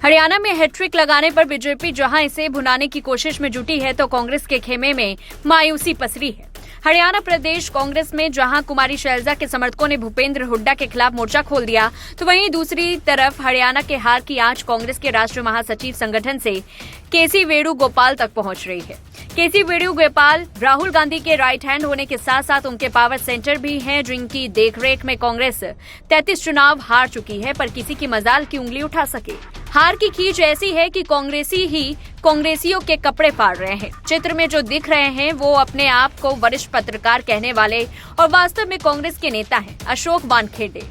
हरियाणा में हैट्रिक लगाने पर बीजेपी जहां इसे भुनाने की कोशिश में जुटी है, तो कांग्रेस के खेमे में मायूसी पसरी है। हरियाणा प्रदेश कांग्रेस में जहां कुमारी शैलजा के समर्थकों ने भूपेंद्र हुड्डा के खिलाफ मोर्चा खोल दिया, तो वहीं दूसरी तरफ हरियाणा के हार की आंच कांग्रेस के राष्ट्रीय महासचिव संगठन से केसी वेणुगोपाल तक पहुंच रही है। केसी वेणुगोपाल राहुल गांधी के राइट हैंड होने के साथ साथ उनके पावर सेंटर भी हैं, जिनकी देखरेख में कांग्रेस 33 चुनाव हार चुकी है, पर किसी की मजाल की उंगली उठा सके। हार की खींच ऐसी है कि कांग्रेसी ही कांग्रेसियों के कपड़े फाड़ रहे हैं। चित्र में जो दिख रहे हैं वो अपने आप को वरिष्ठ पत्रकार कहने वाले और वास्तव में कांग्रेस के नेता हैं, अशोक वानखेड़े।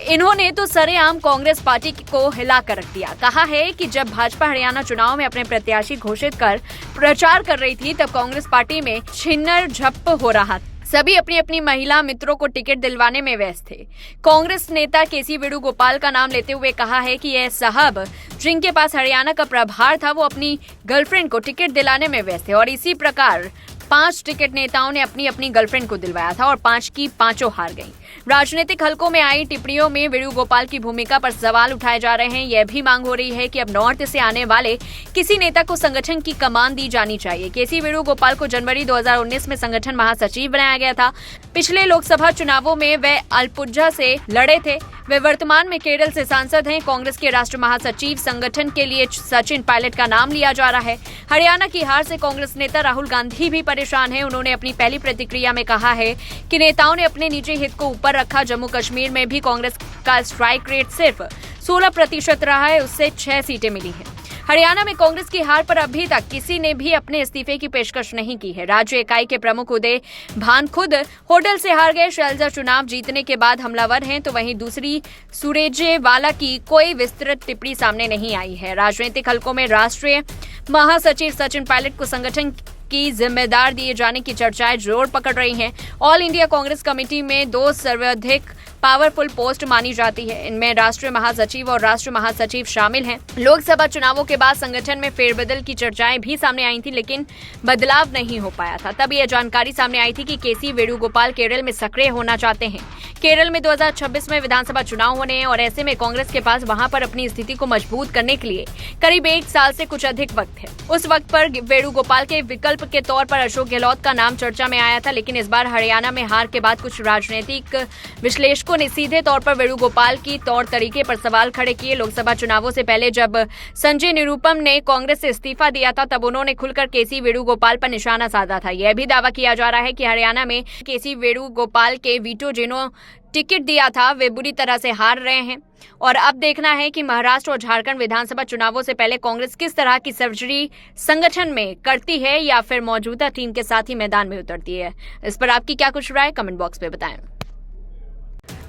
इन्होंने तो सरेआम कांग्रेस पार्टी को हिला कर रख दिया। कहा है कि जब भाजपा हरियाणा चुनाव में अपने प्रत्याशी घोषित कर प्रचार कर रही थी, तब कांग्रेस पार्टी में छिन्नर झप्प हो रहा था। सभी अपनी अपनी महिला मित्रों को टिकट दिलवाने में व्यस्त थे। कांग्रेस नेता केसी वेणुगोपाल का नाम लेते हुए कहा है कि यह साहब जिनके पास हरियाणा का प्रभार था, वो अपनी गर्लफ्रेंड को टिकट दिलाने में व्यस्त थे और इसी प्रकार 5 टिकट नेताओं ने अपनी अपनी गर्लफ्रेंड को दिलवाया था और 5 की 5 हार गईं। राजनीतिक हलकों में आई टिप्पणियों में वेणुगोपाल की भूमिका पर सवाल उठाए जा रहे हैं। यह भी मांग हो रही है कि अब नॉर्थ से आने वाले किसी नेता को संगठन की कमान दी जानी चाहिए। केसी वेणुगोपाल को जनवरी 2019 में संगठन महासचिव बनाया गया था। पिछले लोकसभा चुनावों में वे अल्पुझा से लड़े थे। वे वर्तमान में केरल से सांसद हैं। कांग्रेस के राष्ट्रीय महासचिव संगठन के लिए सचिन पायलट का नाम लिया जा रहा है। हरियाणा की हार से कांग्रेस नेता राहुल गांधी भी परेशान हैं। उन्होंने अपनी पहली प्रतिक्रिया में कहा है कि नेताओं ने अपने निजी हित को ऊपर रखा। जम्मू कश्मीर में भी कांग्रेस का स्ट्राइक रेट सिर्फ 16% रहा है, उससे 6 सीटें मिली हैं। हरियाणा में कांग्रेस की हार पर अभी तक किसी ने भी अपने इस्तीफे की पेशकश नहीं की है। राज्य इकाई के प्रमुख उदय भान खुद होटल से हार गए। शैलजा चुनाव जीतने के बाद हमलावर हैं, तो वहीं दूसरी सुरजेवाला की कोई विस्तृत टिप्पणी सामने नहीं आई है। राजनीतिक हलकों में राष्ट्रीय महासचिव सचिन पायलट को संगठन की जिम्मेदार दिए जाने की चर्चाएं जोर पकड़ रही हैं। ऑल इंडिया कांग्रेस कमेटी में 2 सर्वाधिक पावरफुल पोस्ट मानी जाती है। इनमें राष्ट्रीय महासचिव और राष्ट्रीय महासचिव शामिल हैं। लोकसभा चुनावों के बाद संगठन में फेरबदल की चर्चाएं भी सामने आई थी, लेकिन बदलाव नहीं हो पाया था। तब यह जानकारी सामने आई थी कि केसी वेणुगोपाल केरल में सक्रिय होना चाहते हैं। केरल में 2026 में विधानसभा चुनाव होने हैं और ऐसे में कांग्रेस के पास वहां पर अपनी स्थिति को मजबूत करने के लिए करीब 1 साल से कुछ अधिक वक्त है। उस वक्त पर वेणुगोपाल के विकल्प के तौर पर अशोक गहलोत का नाम चर्चा में आया था, लेकिन इस बार हरियाणा में हार के बाद कुछ राजनीतिक विश्लेषकों ने सीधे तौर पर वेणुगोपाल की तौर तरीके पर सवाल खड़े किए। लोकसभा चुनावों से पहले जब संजय निरुपम ने कांग्रेस से इस्तीफा दिया था, तब उन्होंने खुलकर केसी वेणुगोपाल पर निशाना साधा था। यह भी दावा किया जा रहा है कि हरियाणा में केसी वेणुगोपाल के वीटो जिन्हों टिकट दिया था, वे बुरी तरह से हार रहे हैं और अब देखना है कि महाराष्ट्र और झारखंड विधानसभा चुनावों से पहले कांग्रेस किस तरह की सर्जरी संगठन में करती है या फिर मौजूदा टीम के साथ ही मैदान में उतरती है। इस पर आपकी क्या कुछ राय, कमेंट बॉक्स में बताएं।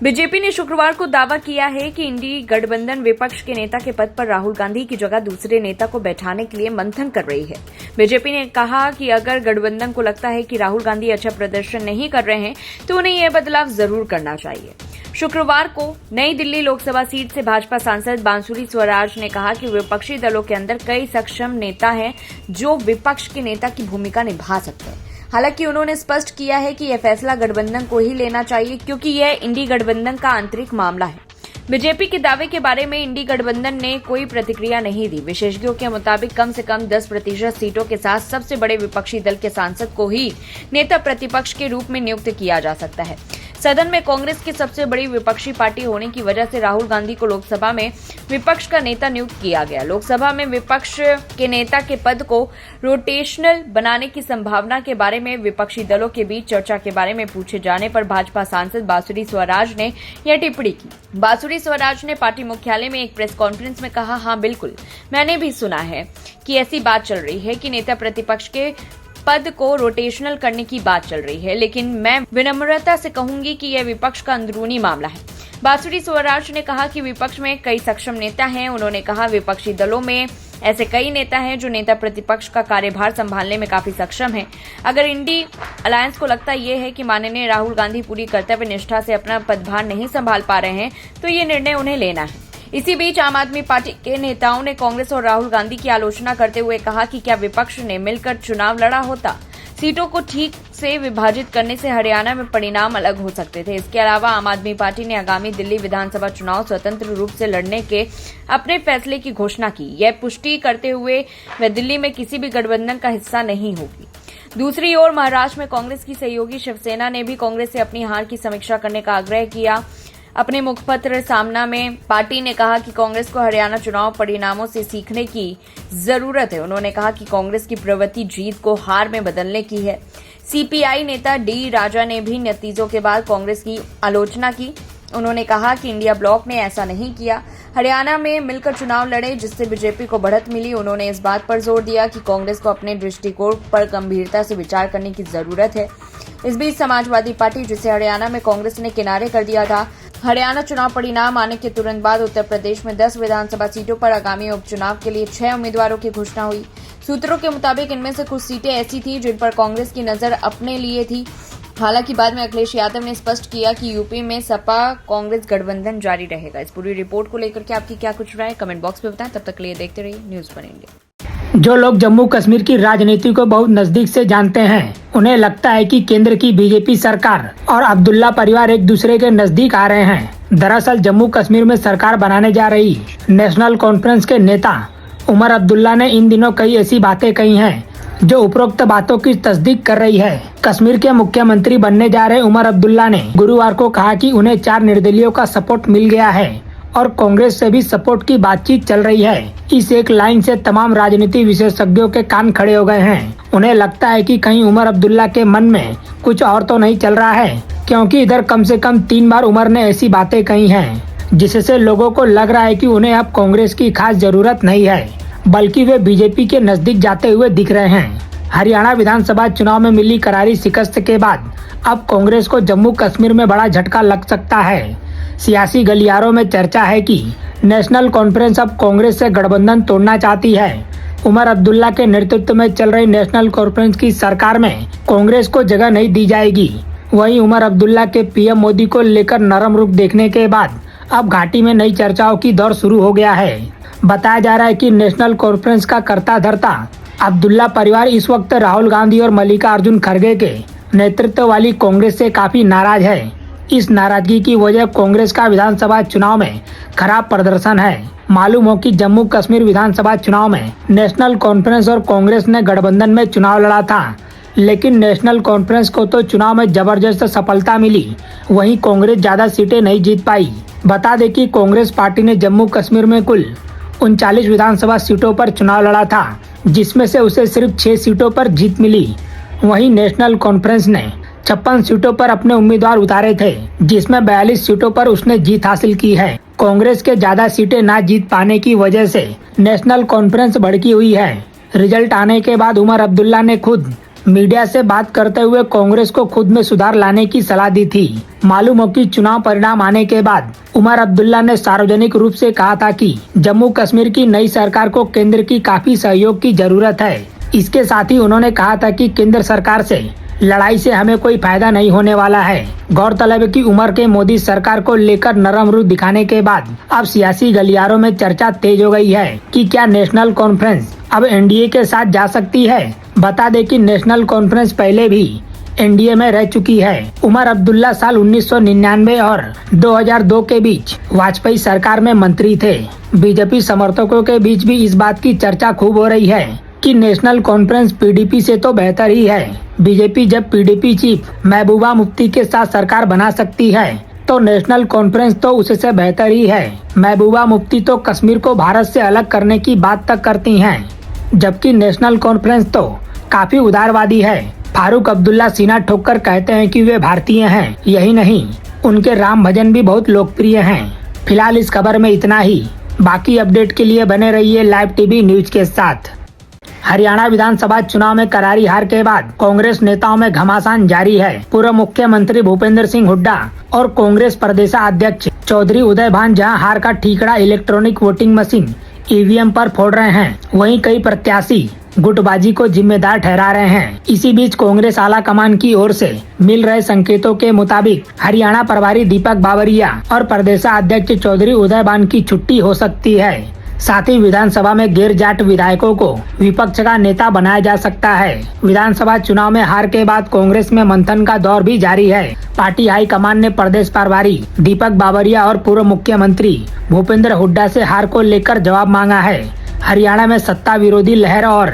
बीजेपी ने शुक्रवार को दावा किया है कि इंडी गठबंधन विपक्ष के नेता के पद पर राहुल गांधी की जगह दूसरे नेता को बैठाने के लिए मंथन कर रही है। बीजेपी ने कहा कि अगर गठबंधन को लगता है कि राहुल गांधी अच्छा प्रदर्शन नहीं कर रहे हैं, तो उन्हें यह बदलाव जरूर करना चाहिए। शुक्रवार को नई दिल्ली लोकसभा सीट से भाजपा सांसद बांसुरी स्वराज ने कहा कि विपक्षी दलों के अंदर कई सक्षम नेता हैं जो विपक्ष के नेता की भूमिका निभा सकते हैं। हालांकि उन्होंने स्पष्ट किया है कि यह फैसला गठबंधन को ही लेना चाहिए, क्योंकि यह इंडी गठबंधन का आंतरिक मामला है। बीजेपी के दावे के बारे में इंडी गठबंधन ने कोई प्रतिक्रिया नहीं दी। विशेषज्ञों के मुताबिक कम से कम 10% सीटों के साथ सबसे बड़े विपक्षी दल के सांसद को ही नेता प्रतिपक्ष के रूप में नियुक्त किया जा सकता है। सदन में कांग्रेस की सबसे बड़ी विपक्षी पार्टी होने की वजह से राहुल गांधी को लोकसभा में विपक्ष का नेता नियुक्त किया गया। लोकसभा में विपक्ष के नेता के पद को रोटेशनल बनाने की संभावना के बारे में विपक्षी दलों के बीच चर्चा के बारे में पूछे जाने पर भाजपा सांसद बांसुरी स्वराज ने यह टिप्पणी की। बांसुरी स्वराज ने पार्टी मुख्यालय में एक प्रेस कॉन्फ्रेंस में कहा, हाँ बिल्कुल, मैंने भी सुना है कि ऐसी बात चल रही है कि नेता प्रतिपक्ष के पद को रोटेशनल करने की बात चल रही है, लेकिन मैं विनम्रता से कहूंगी कि यह विपक्ष का अंदरूनी मामला है। बांसुरी स्वराज ने कहा कि विपक्ष में कई सक्षम नेता हैं। उन्होंने कहा विपक्षी दलों में ऐसे कई नेता हैं जो नेता प्रतिपक्ष का कार्यभार संभालने में काफी सक्षम हैं। अगर इंडी अलायंस को लगता यह है कि माननीय राहुल गांधी पूरी कर्तव्य निष्ठा से अपना पदभार नहीं संभाल पा रहे हैं, तो ये निर्णय उन्हें लेना है। इसी बीच आम आदमी पार्टी के नेताओं ने कांग्रेस और राहुल गांधी की आलोचना करते हुए कहा कि क्या विपक्ष ने मिलकर चुनाव लड़ा होता। सीटों को ठीक से विभाजित करने से हरियाणा में परिणाम अलग हो सकते थे। इसके अलावा आम आदमी पार्टी ने आगामी दिल्ली विधानसभा चुनाव स्वतंत्र रूप से लड़ने के अपने फैसले की घोषणा की। यह पुष्टि करते हुए वह दिल्ली में किसी भी गठबंधन का हिस्सा नहीं होगी। दूसरी ओर महाराष्ट्र में कांग्रेस की सहयोगी शिवसेना ने भी कांग्रेस से अपनी हार की समीक्षा करने का आग्रह किया। अपने मुखपत्र सामना में पार्टी ने कहा कि कांग्रेस को हरियाणा चुनाव परिणामों से सीखने की जरूरत है। उन्होंने कहा कि कांग्रेस की प्रवृत्ति जीत को हार में बदलने की है। सीपीआई नेता डी राजा ने भी नतीजों के बाद कांग्रेस की आलोचना की। उन्होंने कहा कि इंडिया ब्लॉक ने ऐसा नहीं किया, हरियाणा में मिलकर चुनाव लड़े जिससे बीजेपी को बढ़त मिली। उन्होंने इस बात पर जोर दिया कि कांग्रेस को अपने दृष्टिकोण पर गंभीरता से विचार करने की जरूरत है। इस बीच समाजवादी पार्टी, जिसे हरियाणा में कांग्रेस ने किनारे कर दिया था, हरियाणा चुनाव परिणाम आने के तुरंत बाद उत्तर प्रदेश में 10 विधानसभा सीटों पर आगामी उपचुनाव के लिए 6 उम्मीदवारों की घोषणा हुई। सूत्रों के मुताबिक इनमें से कुछ सीटें ऐसी थी जिन पर कांग्रेस की नजर अपने लिए थी। हालांकि बाद में अखिलेश यादव ने स्पष्ट किया कि यूपी में सपा कांग्रेस गठबंधन जारी रहेगा। इस पूरी रिपोर्ट को लेकर के आपकी क्या कुछ राय, कमेंट बॉक्स में बताएं। तब तक के लिए देखते रहिए न्यूज़ वन इंडिया। जो लोग जम्मू कश्मीर की राजनीति को बहुत नजदीक से जानते हैं, उन्हें लगता है कि केंद्र की बीजेपी सरकार और अब्दुल्ला परिवार एक दूसरे के नजदीक आ रहे हैं। दरअसल जम्मू कश्मीर में सरकार बनाने जा रही नेशनल कॉन्फ्रेंस के नेता उमर अब्दुल्ला ने इन दिनों कई ऐसी बातें कही हैं जो उपरोक्त बातों की तस्दीक कर रही है। कश्मीर के मुख्यमंत्री बनने जा रहे उमर अब्दुल्ला ने गुरुवार को कहा कि उन्हें 4 निर्दलीयों का सपोर्ट मिल गया है और कांग्रेस से भी सपोर्ट की बातचीत चल रही है। इस एक लाइन से तमाम राजनीति विशेषज्ञों के कान खड़े हो गए हैं। उन्हें लगता है कि कहीं उमर अब्दुल्ला के मन में कुछ और तो नहीं चल रहा है, क्योंकि इधर कम से कम 3 बार उमर ने ऐसी बातें कही हैं, जिससे लोगों को लग रहा है कि उन्हें अब कांग्रेस की खास जरूरत नहीं है, बल्कि वे बीजेपी के नजदीक जाते हुए दिख रहे हैं। हरियाणा विधानसभा चुनाव में मिली करारी शिकस्त के बाद अब कांग्रेस को जम्मू कश्मीर में बड़ा झटका लग सकता है। सियासी गलियारों में चर्चा है कि नेशनल कॉन्फ्रेंस अब कांग्रेस से गठबंधन तोड़ना चाहती है। उमर अब्दुल्ला के नेतृत्व में चल रही नेशनल कॉन्फ्रेंस की सरकार में कांग्रेस को जगह नहीं दी जाएगी। वहीं उमर अब्दुल्ला के पीएम मोदी को लेकर नरम रुख देखने के बाद अब घाटी में नई चर्चाओं की दौर शुरू हो गया है। बताया जा रहा है कि नेशनल कॉन्फ्रेंस का कर्ता धर्ता अब्दुल्ला परिवार इस वक्त राहुल गांधी और मल्लिकार्जुन खड़गे के नेतृत्व वाली कांग्रेस से काफी नाराज है। इस नाराजगी की वजह कांग्रेस का विधानसभा चुनाव में खराब प्रदर्शन है। मालूम हो कि जम्मू कश्मीर विधानसभा चुनाव में नेशनल कॉन्फ्रेंस और कांग्रेस ने गठबंधन में चुनाव लड़ा था, लेकिन नेशनल कॉन्फ्रेंस को तो चुनाव में जबरदस्त सफलता मिली, वहीं कांग्रेस ज्यादा सीटें नहीं जीत पाई। बता दें कि कांग्रेस पार्टी ने जम्मू कश्मीर में कुल 39 विधानसभा सीटों पर चुनाव लड़ा था, जिसमें से उसे सिर्फ 6 सीटों पर जीत मिली। वहीं नेशनल कॉन्फ्रेंस ने 56 सीटों पर अपने उम्मीदवार उतारे थे, जिसमें 42 सीटों पर उसने जीत हासिल की है। कांग्रेस के ज्यादा सीटें ना जीत पाने की वजह से नेशनल कॉन्फ्रेंस भड़की हुई है। रिजल्ट आने के बाद उमर अब्दुल्ला ने खुद मीडिया से बात करते हुए कांग्रेस को खुद में सुधार लाने की सलाह दी थी। मालूम हो कि चुनाव परिणाम आने के बाद उमर अब्दुल्ला ने सार्वजनिक रूप से कहा था कि जम्मू कश्मीर की नई सरकार को केंद्र की काफी सहयोग की जरूरत है। इसके साथ ही उन्होंने कहा था कि केंद्र सरकार से लड़ाई से हमें कोई फायदा नहीं होने वाला है। गौरतलब है कि उमर के मोदी सरकार को लेकर नरम रुख दिखाने के बाद अब सियासी गलियारों में चर्चा तेज हो गई है कि क्या नेशनल कॉन्फ्रेंस अब एनडीए के साथ जा सकती है। बता दें कि नेशनल कॉन्फ्रेंस पहले भी एनडीए में रह चुकी है। उमर अब्दुल्ला साल 1999 और 2002 के बीच वाजपेयी सरकार में मंत्री थे। बीजेपी समर्थकों के बीच भी इस बात की चर्चा खूब हो रही है कि नेशनल कॉन्फ्रेंस पीडीपी से तो बेहतर ही है। बीजेपी जब पीडीपी चीफ महबूबा मुफ्ती के साथ सरकार बना सकती है, तो नेशनल कॉन्फ्रेंस तो उससे बेहतर ही है। महबूबा मुफ्ती तो कश्मीर को भारत से अलग करने की बात तक करती हैं, जबकि नेशनल कॉन्फ्रेंस तो काफी उदारवादी है। फारूक अब्दुल्ला सीना ठोककर कहते हैं कि वे भारतीय हैं। यही नहीं, उनके राम भजन भी बहुत लोकप्रिय हैं। फिलहाल इस खबर में इतना ही। बाकी अपडेट के लिए बने रहिए लाइव टीवी न्यूज के साथ। हरियाणा विधानसभा चुनाव में करारी हार के बाद कांग्रेस नेताओं में घमासान जारी है। पूर्व मुख्यमंत्री भूपेंद्र सिंह हुड्डा और कांग्रेस प्रदेशाध्यक्ष चौधरी उदय भान जहां हार का ठीकरा इलेक्ट्रॉनिक वोटिंग मशीन ईवीएम पर फोड़ रहे हैं, वहीं कई प्रत्याशी गुटबाजी को जिम्मेदार ठहरा रहे हैं। इसी बीच कांग्रेस आला कमान की ओर से मिल रहे संकेतों के मुताबिक हरियाणा प्रभारी दीपक बावरिया और प्रदेशाध्यक्ष चौधरी उदय भान की छुट्टी हो सकती है। साथ ही विधानसभा में गैर जाट विधायकों को विपक्ष का नेता बनाया जा सकता है। विधानसभा चुनाव में हार के बाद कांग्रेस में मंथन का दौर भी जारी है। पार्टी हाईकमान ने प्रदेश प्रभारी दीपक बाबरिया और पूर्व मुख्यमंत्री भूपेंद्र हुड्डा से हार को लेकर जवाब मांगा है। हरियाणा में सत्ता विरोधी लहर और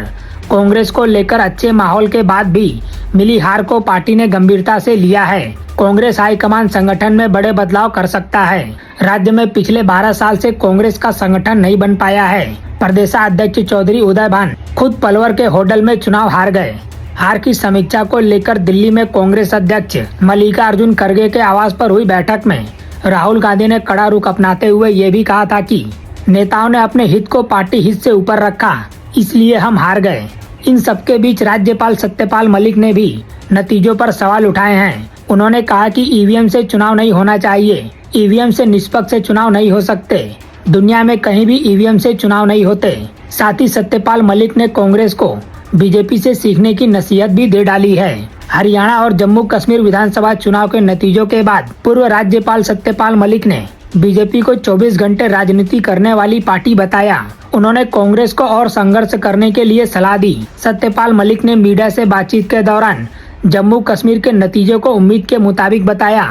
कांग्रेस को लेकर अच्छे माहौल के बाद भी मिली हार को पार्टी ने गंभीरता से लिया है। कांग्रेस हाईकमान संगठन में बड़े बदलाव कर सकता है। राज्य में पिछले 12 साल से कांग्रेस का संगठन नहीं बन पाया है। प्रदेशाध्यक्ष चौधरी उदय भान खुद पलवल के होटल में चुनाव हार गए। हार की समीक्षा को लेकर दिल्ली में कांग्रेस अध्यक्ष मल्लिकार्जुन खड़गे के आवास पर हुई बैठक में राहुल गांधी ने कड़ा रुख अपनाते हुए ये भी कहा था कि नेताओं ने अपने हित को पार्टी हित से ऊपर रखा, इसलिए हम हार गए। इन सबके बीच राज्यपाल सत्यपाल मलिक ने भी नतीजों पर सवाल उठाए हैं। उन्होंने कहा कि ईवीएम से चुनाव नहीं होना चाहिए, ईवीएम से निष्पक्ष चुनाव नहीं हो सकते, दुनिया में कहीं भी ईवीएम से चुनाव नहीं होते। साथ ही सत्यपाल मलिक ने कांग्रेस को बीजेपी से सीखने की नसीहत भी दे डाली है। हरियाणा और जम्मू कश्मीर विधानसभा चुनाव के नतीजों के बाद पूर्व राज्यपाल सत्यपाल मलिक ने बीजेपी को 24 घंटे राजनीति करने वाली पार्टी बताया। उन्होंने कांग्रेस को और संघर्ष करने के लिए सलाह दी। सत्यपाल मलिक ने मीडिया से बातचीत के दौरान जम्मू कश्मीर के नतीजों को उम्मीद के मुताबिक बताया।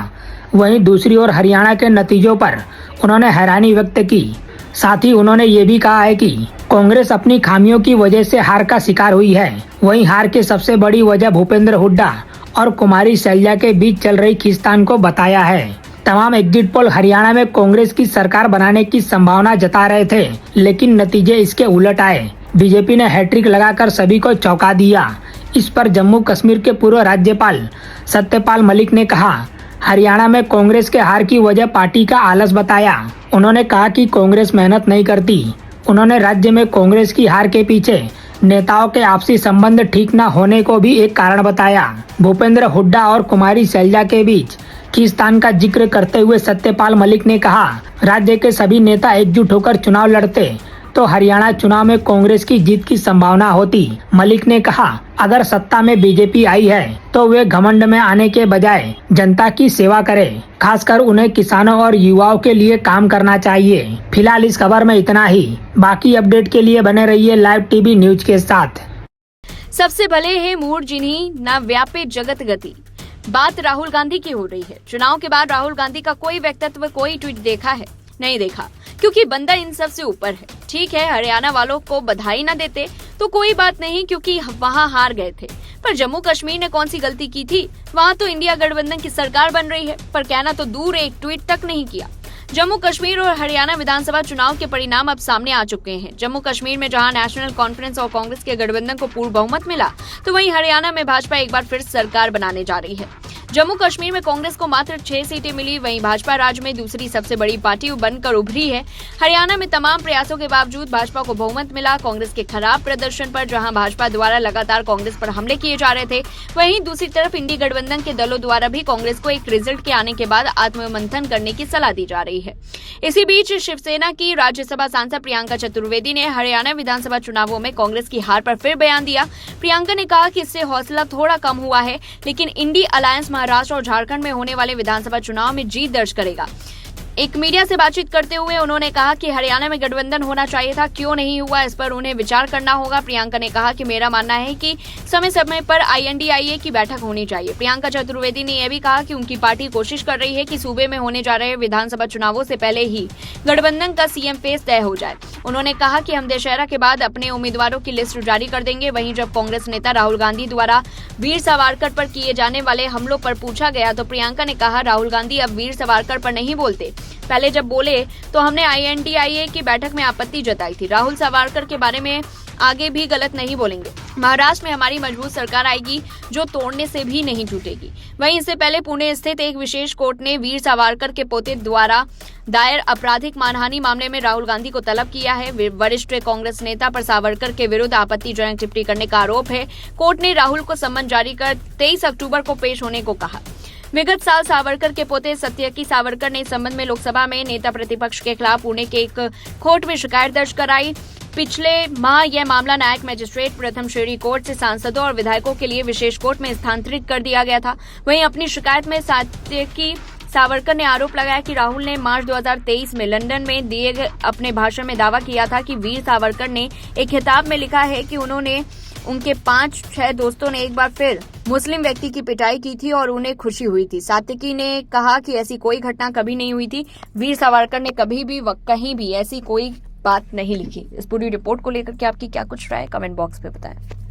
वहीं दूसरी ओर हरियाणा के नतीजों पर उन्होंने हैरानी व्यक्त की। साथ ही उन्होंने ये भी कहा है कि कांग्रेस अपनी खामियों की वजह से हार का शिकार हुई है। वहीं हार की सबसे बड़ी वजह भूपेंद्र हुड्डा और कुमारी शैलजा के बीच चल रही खींचतान को बताया है। तमाम एग्जिट पोल हरियाणा में कांग्रेस की सरकार बनाने की संभावना जता रहे थे, लेकिन नतीजे इसके उलट आए। बीजेपी ने हैट्रिक लगाकर सभी को चौंका दिया। इस पर जम्मू कश्मीर के पूर्व राज्यपाल सत्यपाल मलिक ने कहा, हरियाणा में कांग्रेस के हार की वजह पार्टी का आलस बताया। उन्होंने कहा कि कांग्रेस मेहनत नहीं करती। उन्होंने राज्य में कांग्रेस की हार के पीछे नेताओं के आपसी संबंध ठीक न होने को भी एक कारण बताया। भूपेंद्र हुड्डा और कुमारी शैलजा के बीच खींचतान का जिक्र करते हुए सत्यपाल मलिक ने कहा, राज्य के सभी नेता एकजुट होकर चुनाव लड़ते तो हरियाणा चुनाव में कांग्रेस की जीत की संभावना होती। मलिक ने कहा, अगर सत्ता में बीजेपी आई है तो वे घमंड में आने के बजाय जनता की सेवा करे, खासकर उन्हें किसानों और युवाओं के लिए काम करना चाहिए। फिलहाल इस खबर में इतना ही। बाकी अपडेट के लिए बने रहिए लाइव टीवी न्यूज के साथ। सबसे भले है मूड जिन्हीं न व्यापे जगत गति। बात राहुल गांधी की हो रही है। चुनाव के बाद राहुल गांधी का कोई व्यक्तित्व, कोई ट्वीट देखा है? नहीं देखा, क्योंकि बंदा इन सब से ऊपर है। ठीक है, हरियाणा वालों को बधाई न देते तो कोई बात नहीं, क्योंकि वहां हार गए थे। पर जम्मू कश्मीर ने कौन सी गलती की थी? वहां तो इंडिया गठबंधन की सरकार बन रही है, पर कहना तो दूर, एक ट्वीट तक नहीं किया। जम्मू कश्मीर और हरियाणा विधानसभा चुनाव के परिणाम अब सामने आ चुके हैं। जम्मू कश्मीर में जहां नेशनल कॉन्फ्रेंस और कांग्रेस के गठबंधन को पूर्ण बहुमत मिला, तो वहीं हरियाणा में भाजपा एक बार फिर सरकार बनाने जा रही है। जम्मू कश्मीर में कांग्रेस को मात्र 6 सीटें मिली, वहीं भाजपा राज्य में दूसरी सबसे बड़ी पार्टी बनकर उभरी है। हरियाणा में तमाम प्रयासों के बावजूद भाजपा को बहुमत मिला। कांग्रेस के खराब प्रदर्शन पर जहां भाजपा द्वारा लगातार कांग्रेस पर हमले किए जा रहे थे, वहीं दूसरी तरफ इंडी गठबंधन के दलों द्वारा भी कांग्रेस को एक रिजल्ट के आने के बाद आत्ममंथन करने की सलाह दी जा रही है। इसी बीच शिवसेना की राज्यसभा सांसद प्रियंका चतुर्वेदी ने हरियाणा विधानसभा चुनावों में कांग्रेस की हार पर फिर बयान दिया। प्रियंका ने कहा कि इससे हौसला थोड़ा कम हुआ है, लेकिन इंडी अलायंस महाराष्ट्र और झारखंड में होने वाले विधानसभा चुनाव में जीत दर्ज करेगा। एक मीडिया से बातचीत करते हुए उन्होंने कहा कि हरियाणा में गठबंधन होना चाहिए था, क्यों नहीं हुआ, इस पर उन्हें विचार करना होगा। प्रियंका ने कहा कि मेरा मानना है कि समय समय पर INDIA की बैठक होनी चाहिए। प्रियंका चतुर्वेदी ने यह भी कहा कि उनकी पार्टी कोशिश कर रही है कि सूबे में होने जा रहे विधानसभा चुनावों से पहले ही गठबंधन का CM फेस तय हो जाए। उन्होंने कहा कि हम दशहरा के बाद अपने उम्मीदवारों की लिस्ट जारी कर देंगे। वहीं जब कांग्रेस नेता राहुल गांधी द्वारा वीर सावरकर पर किए जाने वाले हमलों पर पूछा गया तो प्रियंका ने कहा, राहुल गांधी अब वीर सावरकर पर नहीं बोलते, पहले जब बोले तो हमने INDIA की बैठक में आपत्ति जताई थी। राहुल सावरकर के बारे में आगे भी गलत नहीं बोलेंगे। महाराष्ट्र में हमारी मजबूत सरकार आएगी जो तोड़ने से भी नहीं टूटेगी। वहीं इससे पहले पुणे स्थित एक विशेष कोर्ट ने वीर सावरकर के पोते द्वारा दायर आपराधिक मानहानि मामले में राहुल गांधी को तलब किया है। वरिष्ठ कांग्रेस नेता पर सावरकर के विरुद्ध आपत्तिजनक टिप्पणी करने का आरोप है। कोर्ट ने राहुल को सम्मन जारी कर 23 अक्टूबर को पेश होने को कहा। विगत साल सावरकर के पोते सत्यकी सावरकर ने इस संबंध में लोकसभा में नेता प्रतिपक्ष के खिलाफ पुणे के एक कोर्ट में शिकायत दर्ज कराई। पिछले माह यह मामला न्यायिक मजिस्ट्रेट प्रथम श्रेणी कोर्ट से सांसदों और विधायकों के लिए विशेष कोर्ट में स्थानांतरित कर दिया गया था। वहीं अपनी शिकायत में सत्यकी सावरकर ने आरोप लगाया कि राहुल ने मार्च 2023 में लंदन में दिए गए अपने भाषण में दावा किया था कि वीर सावरकर ने एक खिताब में लिखा है कि उनके 5-6 दोस्तों ने एक बार फिर मुस्लिम व्यक्ति की पिटाई की थी और उन्हें खुशी हुई थी। सात्विकी ने कहा कि ऐसी कोई घटना कभी नहीं हुई थी। वीर सावरकर ने कभी भी कहीं भी ऐसी कोई बात नहीं लिखी। इस पूरी रिपोर्ट को लेकर के आपकी क्या कुछ राय, कमेंट बॉक्स पे बताएं।